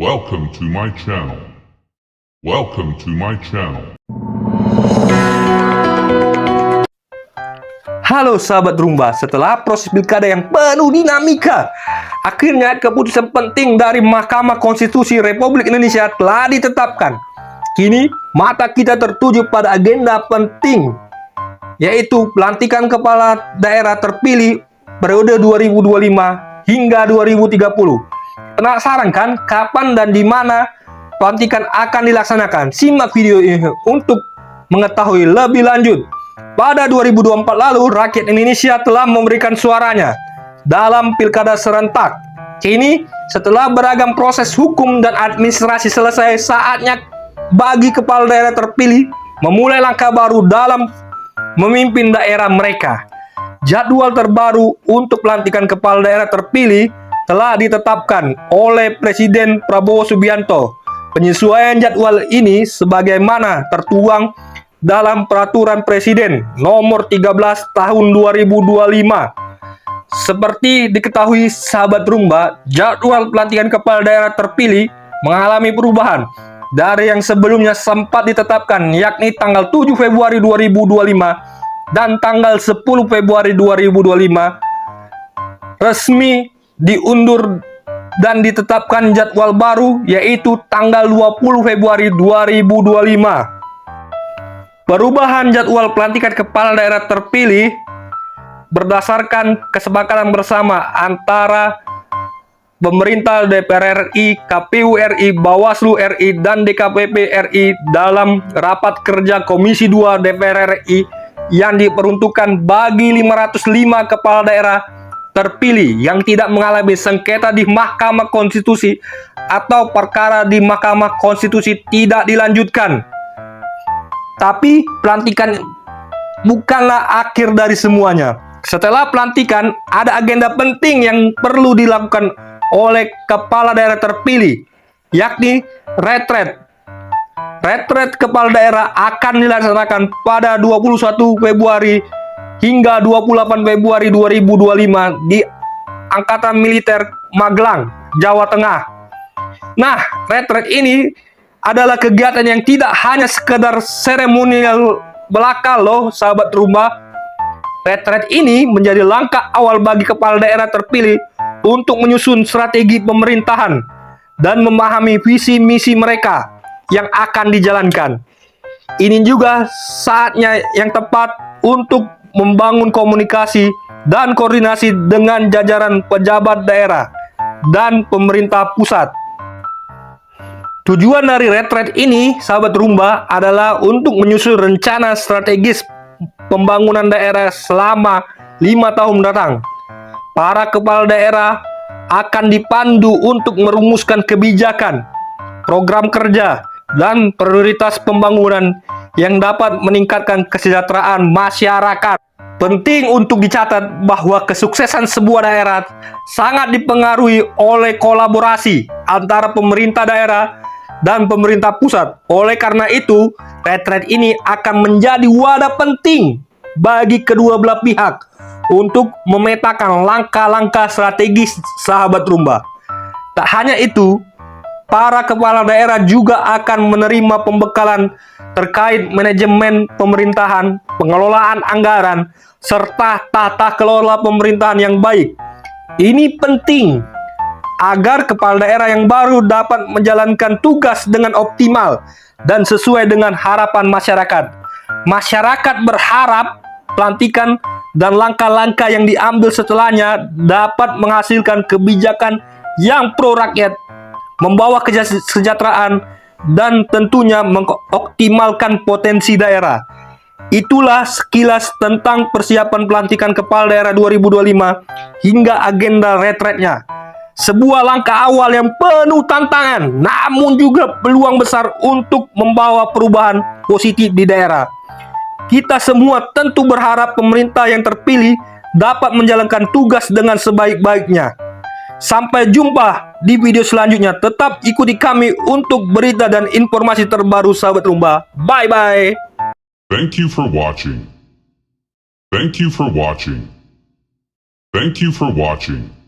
Welcome to my channel. Welcome to my channel. Halo sahabat Rumba, setelah proses pilkada yang penuh dinamika, akhirnya keputusan penting dari Mahkamah Konstitusi Republik Indonesia telah ditetapkan. Kini mata kita tertuju pada agenda penting, yaitu pelantikan kepala daerah terpilih periode 2025 hingga 2030. Penasaran kan kapan dan di mana pelantikan akan dilaksanakan? Simak video ini untuk mengetahui lebih lanjut. Pada 2024 lalu, rakyat Indonesia telah memberikan suaranya dalam pilkada serentak. Kini, setelah beragam proses hukum dan administrasi selesai, saatnya bagi kepala daerah terpilih memulai langkah baru dalam memimpin daerah mereka. Jadwal terbaru untuk pelantikan kepala daerah terpilih telah ditetapkan oleh Presiden Prabowo Subianto. Penyesuaian jadwal ini sebagaimana tertuang dalam Peraturan Presiden Nomor 13 Tahun 2025. Seperti diketahui sahabat Rumba, jadwal pelantikan kepala daerah terpilih mengalami perubahan dari yang sebelumnya sempat ditetapkan, yakni tanggal 7 Februari 2025 dan tanggal 10 Februari 2025 resmi diundur dan ditetapkan jadwal baru, yaitu tanggal 20 Februari 2025. Perubahan jadwal pelantikan kepala daerah terpilih berdasarkan kesepakatan bersama antara pemerintah, DPR RI, KPU RI, Bawaslu RI, dan DKPP RI dalam rapat kerja Komisi 2 DPR RI yang diperuntukkan bagi 505 kepala daerah terpilih yang tidak mengalami sengketa di Mahkamah Konstitusi atau perkara di Mahkamah Konstitusi tidak dilanjutkan. Tapi pelantikan bukanlah akhir dari semuanya. Setelah pelantikan, ada agenda penting yang perlu dilakukan oleh kepala daerah terpilih, yakni retret. Retret kepala daerah akan dilaksanakan pada 21 Februari hingga 28 Februari 2025 di Angkatan Militer Magelang, Jawa Tengah. Nah, retret ini adalah kegiatan yang tidak hanya sekedar seremonial belaka loh sahabat Rumba. Retret ini menjadi langkah awal bagi kepala daerah terpilih untuk menyusun strategi pemerintahan dan memahami visi misi mereka yang akan dijalankan. Ini juga saatnya yang tepat untuk membangun komunikasi dan koordinasi dengan jajaran pejabat daerah dan pemerintah pusat. Tujuan dari retret ini, sahabat Rumba, adalah untuk menyusun rencana strategis pembangunan daerah selama 5 tahun mendatang. Para kepala daerah akan dipandu untuk merumuskan kebijakan, program kerja, dan prioritas pembangunan yang dapat meningkatkan kesejahteraan masyarakat. Penting untuk dicatat bahwa kesuksesan sebuah daerah sangat dipengaruhi oleh kolaborasi antara pemerintah daerah dan pemerintah pusat. Oleh karena itu, retret ini akan menjadi wadah penting bagi kedua belah pihak untuk memetakan langkah-langkah strategis sahabat Rumba. Tak hanya itu, para kepala daerah juga akan menerima pembekalan terkait manajemen pemerintahan, pengelolaan anggaran, serta tata kelola pemerintahan yang baik. Ini penting agar kepala daerah yang baru dapat menjalankan tugas dengan optimal dan sesuai dengan harapan masyarakat. Masyarakat berharap pelantikan dan langkah-langkah yang diambil setelahnya dapat menghasilkan kebijakan yang pro rakyat, membawa kesejahteraan, dan tentunya mengoptimalkan potensi daerah. Itulah sekilas tentang persiapan pelantikan kepala daerah 2025 hingga agenda retretnya. Sebuah langkah awal yang penuh tantangan, namun juga peluang besar untuk membawa perubahan positif di daerah. Kita semua tentu berharap pemerintah yang terpilih dapat menjalankan tugas dengan sebaik-baiknya. Sampai jumpa di video selanjutnya. Tetap ikuti kami untuk berita dan informasi terbaru sahabat Rumba. Bye-bye. Thank you for watching. Thank you for watching. Thank you for watching.